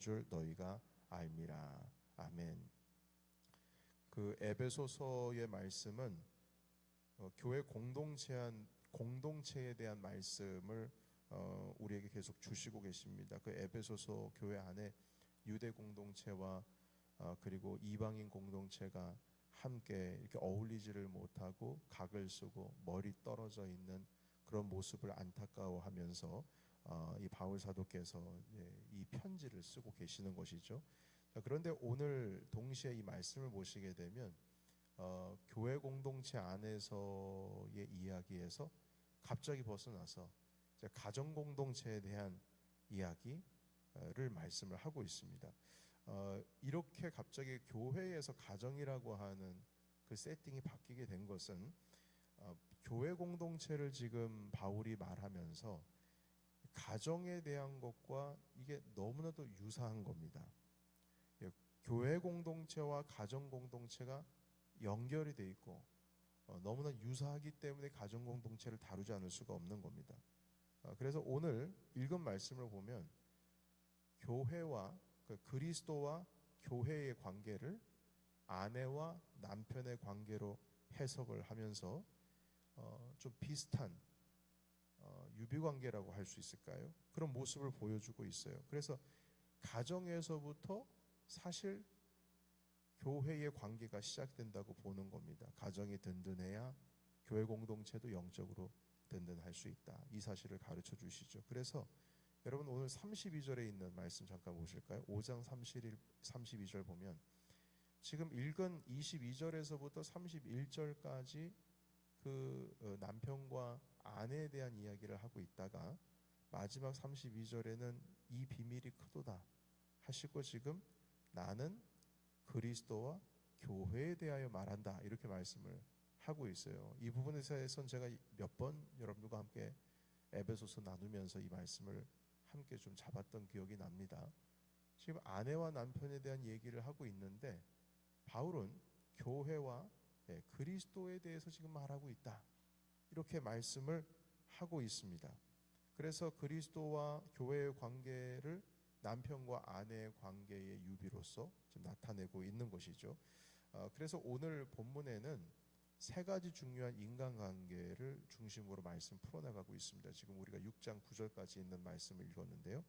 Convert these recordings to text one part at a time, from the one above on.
줄 너희가 알미라. 아멘. 그 에베소서의 말씀은 교회 공동체에 대한 말씀을 우리에게 계속 주시고 계십니다. 그 에베소서 교회 안에 유대 공동체와 그리고 이방인 공동체가 함께 이렇게 어울리지를 못하고 각을 쓰고 멀리 떨어져 있는 그런 모습을 안타까워하면서 이 바울 사도께서 이 편지를 쓰고 계시는 것이죠. 자, 그런데 오늘 동시에 이 말씀을 보시게 되면 교회 공동체 안에서의 이야기에서 갑자기 벗어나서 이제 가정 공동체에 대한 이야기를 말씀을 하고 있습니다. 이렇게 갑자기 교회에서 가정이라고 하는 그 세팅이 바뀌게 된 것은 교회 공동체를 지금 바울이 말하면서 가정에 대한 것과 이게 너무나도 유사한 겁니다. 교회 공동체와 가정 공동체가 연결이 돼 있고 너무나 유사하기 때문에 가정 공동체를 다루지 않을 수가 없는 겁니다. 그래서 오늘 읽은 말씀을 보면 교회와 그리스도와 교회의 관계를 아내와 남편의 관계로 해석을 하면서 좀 비슷한 유비관계라고 할 수 있을까요? 그런 모습을 보여주고 있어요. 그래서 가정에서부터 사실 교회의 관계가 시작된다고 보는 겁니다. 가정이 든든해야 교회 공동체도 영적으로 든든할 수 있다. 이 사실을 가르쳐 주시죠. 그래서 여러분 오늘 32절에 있는 말씀 잠깐 보실까요? 5장 32절 보면 지금 읽은 22절에서부터 31절까지 그 남편과 아내에 대한 이야기를 하고 있다가 마지막 32절에는 이 비밀이 크도다 하시고 지금 나는 그리스도와 교회에 대하여 말한다 이렇게 말씀을 하고 있어요. 이 부분에 대해서는 제가 몇 번 여러분들과 함께 에베소서 나누면서 이 말씀을 함께 좀 잡았던 기억이 납니다. 지금 아내와 남편에 대한 얘기를 하고 있는데 바울은 교회와 그리스도에 대해서 지금 말하고 있다 이렇게 말씀을 하고 있습니다. 그래서 그리스도와 교회의 관계를 남편과 아내의 관계의 유비로서 지금 나타내고 있는 것이죠. 그래서 오늘 본문에는 세 가지 중요한 인간관계를 중심으로 말씀 풀어나가고 있습니다. 지금 우리가 6장 9절까지 있는 말씀을 읽었는데요.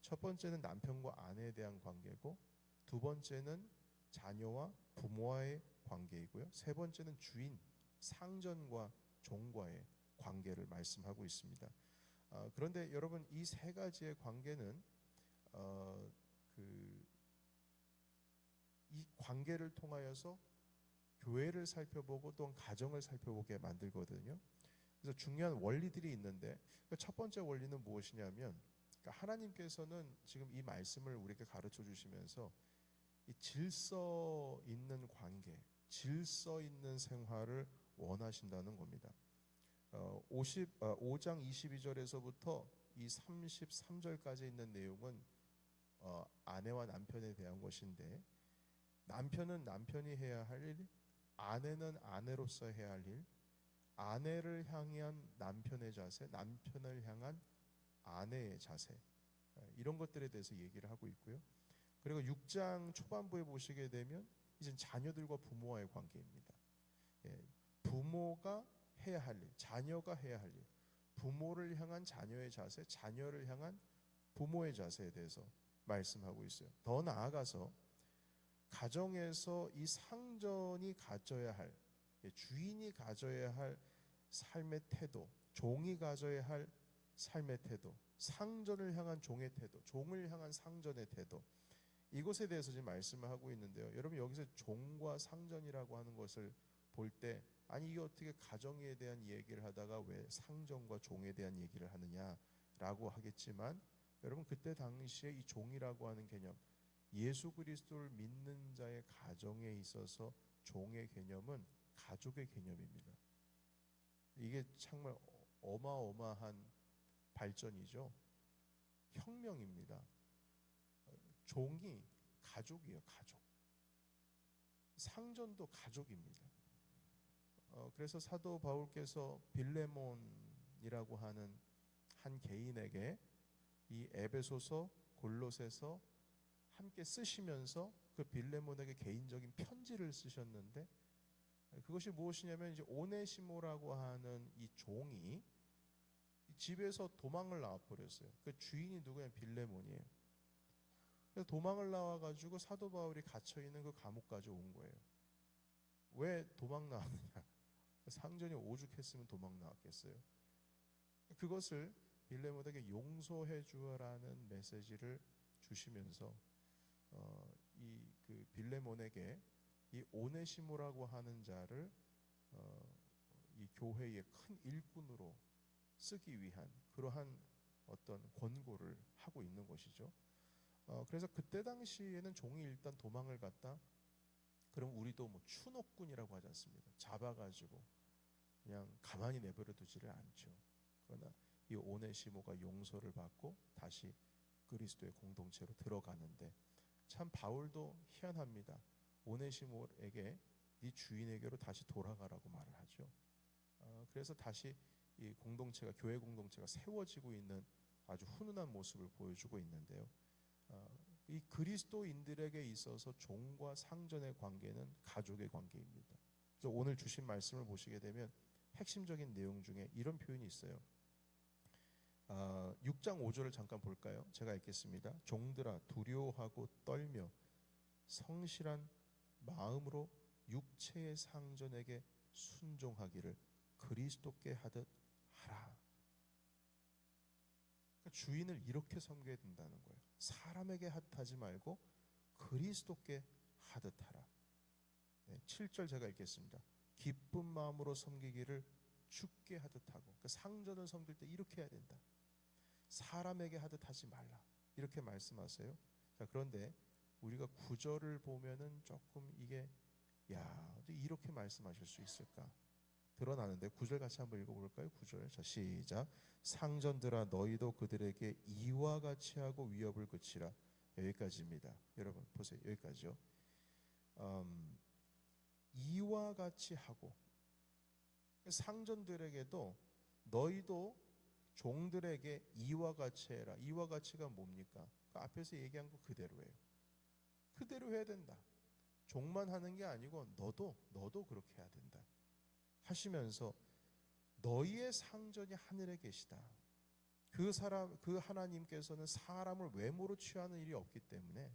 첫 번째는 남편과 아내에 대한 관계고, 두 번째는 자녀와 부모와의 관계이고요. 세 번째는 주인, 상전과 종과의 관계를 말씀하고 있습니다. 그런데 여러분 이 세 가지의 관계는 이 관계를 통하여서 교회를 살펴보고 또한 가정을 살펴보게 만들거든요. 그래서 중요한 원리들이 있는데 첫 번째 원리는 무엇이냐면 하나님께서는 지금 이 말씀을 우리에게 가르쳐 주시면서 이 질서 있는 관계, 질서 있는 생활을 원하신다는 겁니다. 5장 22절에서부터 이 33절까지 있는 내용은 아내와 남편에 대한 것인데 남편은 남편이 해야 할 일, 아내는 아내로서 해야 할 일, 아내를 향한 남편의 자세, 남편을 향한 아내의 자세 이런 것들에 대해서 얘기를 하고 있고요. 그리고 6장 초반부에 보시게 되면 이제 자녀들과 부모와의 관계입니다. 부모가 해야 할 일, 자녀가 해야 할 일, 부모를 향한 자녀의 자세, 자녀를 향한 부모의 자세에 대해서 말씀하고 있어요. 더 나아가서 가정에서 이 상전이 가져야 할, 주인이 가져야 할 삶의 태도, 종이 가져야 할 삶의 태도, 상전을 향한 종의 태도, 종을 향한 상전의 태도, 이것에 대해서 지금 말씀을 하고 있는데요. 여러분 여기서 종과 상전이라고 하는 것을 볼 때 아니 이게 어떻게 가정에 대한 얘기를 하다가 왜 상전과 종에 대한 얘기를 하느냐라고 하겠지만 여러분 그때 당시에 이 종이라고 하는 개념, 예수 그리스도를 믿는 자의 가정에 있어서 종의 개념은 가족의 개념입니다. 이게 정말 어마어마한 발전이죠. 혁명입니다. 종이 가족이에요. 가족. 상전도 가족입니다. 그래서 사도 바울께서 빌레몬이라고 하는 한 개인에게 이 에베소서, 골로새서, 함께 쓰시면서 그 빌레몬에게 개인적인 편지를 쓰셨는데, 그것이 무엇이냐면 이제 오네시모라고 하는 이 종이 집에서 도망을 나와 버렸어요. 그 주인이 누구냐면 빌레몬이에요. 그래서 도망을 나와 가지고 사도 바울이 갇혀 있는 그 감옥까지 온 거예요. 왜 도망 나왔느냐? 상전이 오죽했으면 도망 나왔겠어요. 그것을 빌레몬에게 용서해 주라는 메시지를 주시면서 이 그 빌레몬에게 이 오네시모라고 하는 자를 이 교회의 큰 일꾼으로 쓰기 위한 그러한 어떤 권고를 하고 있는 것이죠. 그래서 그때 당시에는 종이 일단 도망을 갔다. 그럼 우리도 뭐 추노꾼이라고 하지 않습니까? 잡아가지고 그냥 가만히 내버려 두지를 않죠. 그러나 이 오네시모가 용서를 받고 다시 그리스도의 공동체로 들어가는데, 참 바울도 희한합니다. 오네시모에게 네 주인에게로 다시 돌아가라고 말을 하죠. 그래서 다시 이 공동체가, 교회 공동체가 세워지고 있는 아주 훈훈한 모습을 보여주고 있는데요. 이 그리스도인들에게 있어서 종과 상전의 관계는 가족의 관계입니다. 그래서 오늘 주신 말씀을 보시게 되면 핵심적인 내용 중에 이런 표현이 있어요. 6장 5절을 잠깐 볼까요? 제가 읽겠습니다. 종들아 두려워하고 떨며 성실한 마음으로 육체의 상전에게 순종하기를 그리스도께 하듯 하라. 그러니까 주인을 이렇게 섬겨야 된다는 거예요. 사람에게 하듯하지 말고 그리스도께 하듯 하라. 7절 제가 읽겠습니다. 기쁜 마음으로 섬기기를 주께 하듯 하고, 그 상전을 섬길 때 이렇게 해야 된다. 사람에게 하듯 하지 말라. 이렇게 말씀하세요. 자, 그런데 우리가 9절을 보면은 조금 이게 어떻게 이렇게 말씀하실 수 있을까? 드러나는데 9절 같이 한번 읽어볼까요? 9절. 자, 시작. 상전들아 너희도 그들에게 이와 같이 하고 위협을 그치라. 여기까지입니다. 여러분 보세요. 여기까지요. 이와 같이 하고, 상전들에게도 너희도 종들에게 이와 같이 해라. 이와 같이가 뭡니까? 그 앞에서 얘기한 거 그대로예요. 그대로 해야 된다. 종만 하는 게 아니고 너도 그렇게 해야 된다 하시면서, 너희의 상전이 하늘에 계시다. 그 하나님께서는 사람을 외모로 취하는 일이 없기 때문에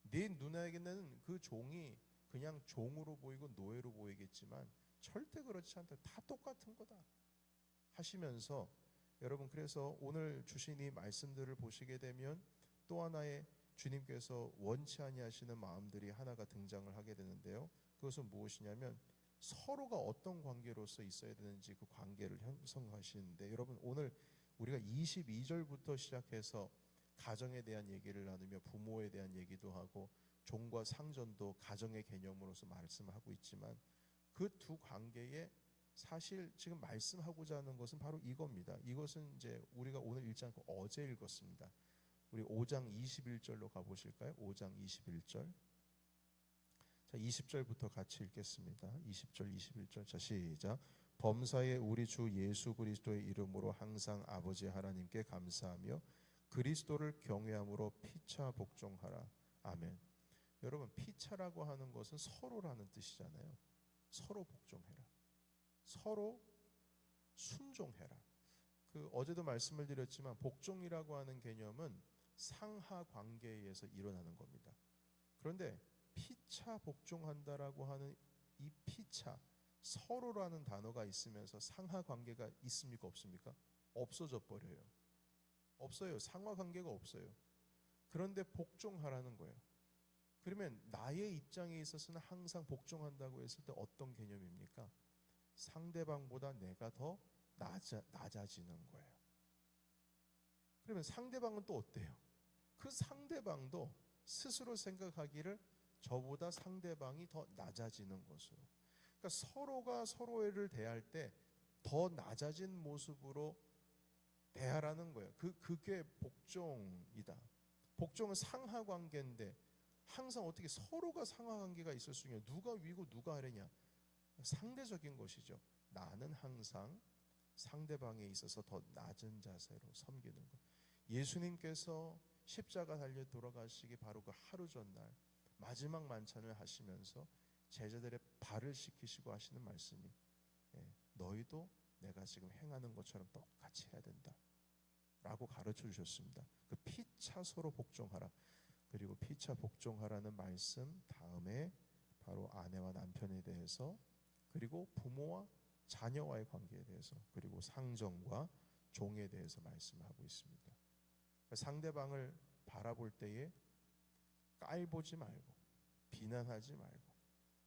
네 눈에게는 그 종이 그냥 종으로 보이고 노예로 보이겠지만 절대 그렇지 않다. 다 똑같은 거다 하시면서, 여러분 그래서 오늘 주신 이 말씀들을 보시게 되면 또 하나의 주님께서 원치 아니하시는 마음들이 하나가 등장을 하게 되는데요. 그것은 무엇이냐면 서로가 어떤 관계로서 있어야 되는지 그 관계를 형성하시는데, 여러분 오늘 우리가 22절부터 시작해서 가정에 대한 얘기를 나누며 부모에 대한 얘기도 하고 종과 상전도 가정의 개념으로서 말씀하고 있지만, 그 두 관계에 사실 지금 말씀하고자 하는 것은 바로 이겁니다. 이것은 이제 우리가 오늘 읽지 않고 어제 읽었습니다. 우리 5장 21절로 가보실까요? 5장 21절. 자, 20절부터 같이 읽겠습니다. 20절, 21절. 자, 시작. 범사에 우리 주 예수 그리스도의 이름으로 항상 아버지 하나님께 감사하며 그리스도를 경외함으로 피차 복종하라. 아멘. 여러분 피차라고 하는 것은 서로라는 뜻이잖아요. 서로 복종해라. 서로 순종해라. 그 어제도 말씀을 드렸지만 복종이라고 하는 개념은 상하 관계에 의해서 일어나는 겁니다. 그런데 피차 복종한다라고 하는 이 피차, 서로라는 단어가 있으면서 상하 관계가 있습니까? 없습니까? 없어져 버려요. 없어요. 상하 관계가 없어요. 그런데 복종하라는 거예요. 그러면 나의 입장에 있어서는 항상 복종한다고 했을 때 어떤 개념입니까? 상대방보다 내가 더 낮아지는 거예요. 그러면 상대방은 또 어때요? 그 상대방도 스스로 생각하기를 저보다 상대방이 더 낮아지는 것으로, 그러니까 서로가 서로를 대할 때 더 낮아진 모습으로 대하라는 거예요. 그게 복종이다. 복종은 상하 관계인데 항상 어떻게 서로가 상하 관계가 있을 수 있냐? 누가 위고 누가 아래냐? 상대적인 것이죠. 나는 항상 상대방에 있어서 더 낮은 자세로 섬기는 것. 예수님께서 십자가 달려 돌아가시기 바로 그 하루 전날 마지막 만찬을 하시면서 제자들의 발을 씻기시고 하시는 말씀이 너희도 내가 지금 행하는 것처럼 똑같이 해야 된다 라고 가르쳐 주셨습니다. 그 피차 서로 복종하라. 그리고 피차 복종하라는 말씀 다음에 바로 아내와 남편에 대해서, 그리고 부모와 자녀와의 관계에 대해서, 그리고 상정과 종에 대해서 말씀하고 있습니다. 상대방을 바라볼 때에 깔보지 말고, 비난하지 말고,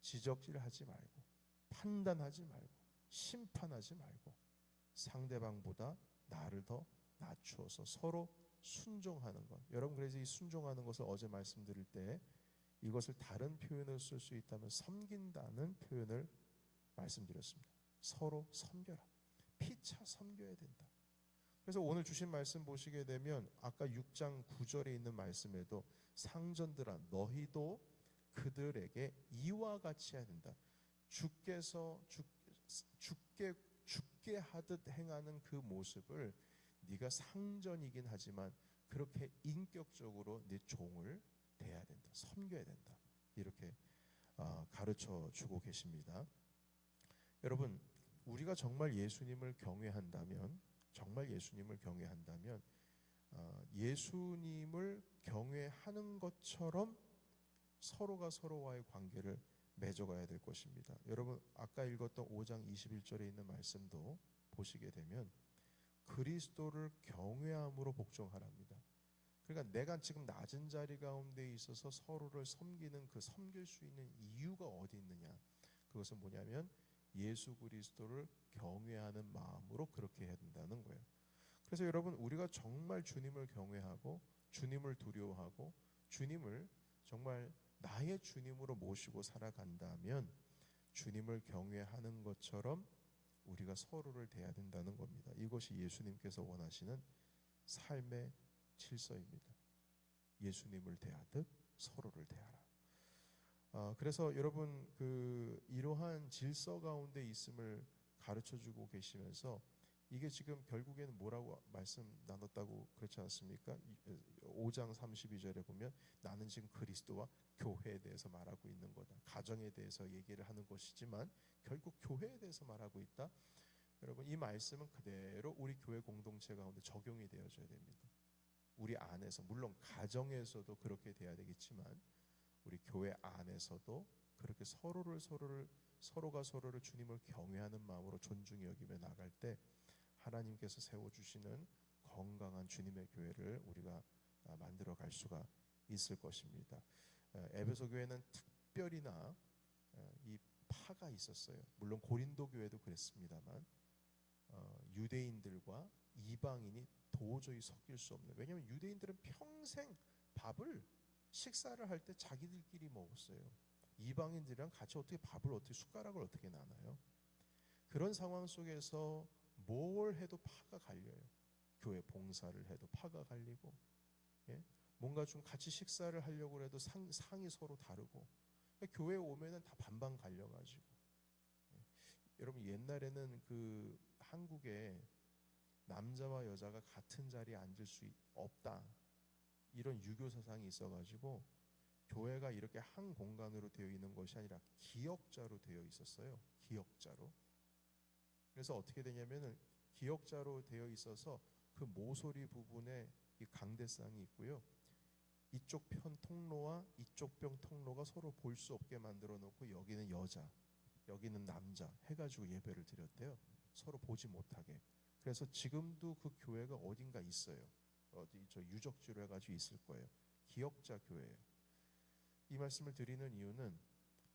지적질하지 말고, 판단하지 말고, 심판하지 말고, 상대방보다 나를 더 낮추어서 서로 순종하는 것. 여러분, 그래서 이 순종하는 것을 어제 말씀드릴 때 이것을 다른 표현을 쓸 수 있다면 섬긴다는 표현을 말씀드렸습니다. 서로 섬겨라. 피차 섬겨야 된다. 그래서 오늘 주신 말씀 보시게 되면 아까 6장 9절에 있는 말씀에도 상전들아 너희도 그들에게 이와 같이 해야 된다. 주께서 죽게 하듯 행하는 그 모습을 네가 상전이긴 하지만 그렇게 인격적으로 네 종을 대해야 된다. 섬겨야 된다. 이렇게 가르쳐 주고 계십니다. 여러분, 우리가 정말 예수님을 경외한다면, 예수님을 경외하는 것처럼 서로가 서로와의 관계를 맺어가야 될 것입니다. 여러분, 아까 읽었던 5장 21절에 있는 말씀도 보시게 되면 그리스도를 경외함으로 복종하랍니다. 그러니까 내가 지금 낮은 자리 가운데 있어서 서로를 섬기는 그 섬길 수 있는 이유가 어디 있느냐? 그것은 뭐냐면 예수 그리스도를 경외하는 마음으로 그렇게 해야 된다는 거예요. 그래서 여러분, 우리가 정말 주님을 경외하고 주님을 두려워하고 주님을 정말 나의 주님으로 모시고 살아간다면 주님을 경외하는 것처럼 우리가 서로를 대해야 된다는 겁니다. 이것이 예수님께서 원하시는 삶의 질서입니다. 예수님을 대하듯 서로를 대하라. 그래서 여러분, 이러한 질서 가운데 있음을 가르쳐주고 계시면서 이게 지금 결국에는 뭐라고 말씀 나눴다고 그렇지 않습니까? 5장 32절에 보면 나는 지금 그리스도와 교회에 대해서 말하고 있는 거다. 가정에 대해서 얘기를 하는 것이지만 결국 교회에 대해서 말하고 있다. 여러분, 이 말씀은 그대로 우리 교회 공동체 가운데 적용이 되어져야 됩니다. 우리 안에서, 물론 가정에서도 그렇게 돼야 되겠지만 우리 교회 안에서도 그렇게 서로가 서로를 주님을 경외하는 마음으로 존중히 여기며 나갈 때 하나님께서 세워주시는 건강한 주님의 교회를 우리가 만들어 갈 수가 있을 것입니다. 에베소 교회는 특별히나 이 파가 있었어요. 물론 고린도 교회도 그랬습니다만 유대인들과 이방인이 도저히 섞일 수 없는, 왜냐하면 유대인들은 평생 식사를 할 때 자기들끼리 먹었어요. 이방인들이랑 같이 어떻게 숟가락을 어떻게 나눠요? 그런 상황 속에서 뭘 해도 파가 갈려요. 교회 봉사를 해도 파가 갈리고, 뭔가 좀 같이 식사를 하려고 해도 상이 서로 다르고, 교회에 오면은 다 반반 갈려가지고. 여러분, 옛날에는 한국에 남자와 여자가 같은 자리에 앉을 수 없다, 이런 유교 사상이 있어가지고 교회가 이렇게 한 공간으로 되어 있는 것이 아니라 기역자로 되어 있었어요. 기역자로. 그래서 어떻게 되냐면은 기역자로 되어 있어서 그 모서리 부분에 이 강대상이 있고요. 이쪽 편 통로와 이쪽 편 통로가 서로 볼 수 없게 만들어 놓고 여기는 여자, 여기는 남자 해가지고 예배를 드렸대요. 서로 보지 못하게. 그래서 지금도 그 교회가 어딘가 있어요. 어디 저 유적지로 해가지고 있을 거예요. 기역자 교회예요. 이 말씀을 드리는 이유는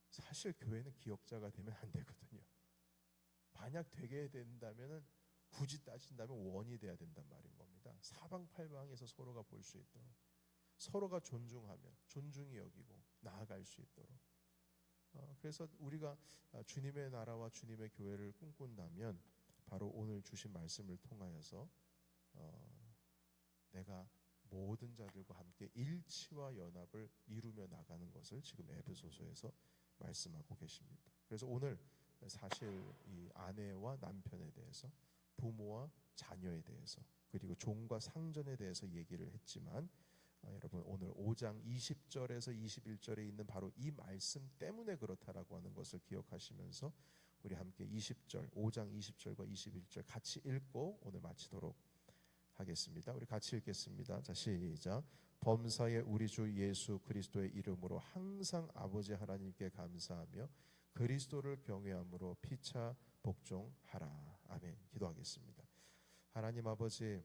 사실 교회는 기역자가 되면 안 되거든요. 만약 되게 된다면은 굳이 따진다면 원이 돼야 된단 말인 겁니다. 사방팔방에서 서로가 볼 수 있도록, 서로가 존중하며 존중히 여기고 나아갈 수 있도록. 그래서 우리가 주님의 나라와 주님의 교회를 꿈꾼다면 바로 오늘 주신 말씀을 통하여서 내가 모든 자들과 함께 일치와 연합을 이루며 나가는 것을 지금 에베소서에서 말씀하고 계십니다. 그래서 오늘 사실 이 아내와 남편에 대해서, 부모와 자녀에 대해서, 그리고 종과 상전에 대해서 얘기를 했지만 여러분 오늘 5장 20절에서 21절에 있는 바로 이 말씀 때문에 그렇다라고 하는 것을 기억하시면서 우리 함께 20절, 5장 20절과 21절 같이 읽고 오늘 마치도록 하겠습니다. 우리 같이 읽겠습니다. 자, 시작. 범사의 우리 주 예수 그리스도의 이름으로 항상 아버지 하나님께 감사하며 그리스도를 경외함으로 피차 복종하라. 아멘. 기도하겠습니다. 하나님 아버지,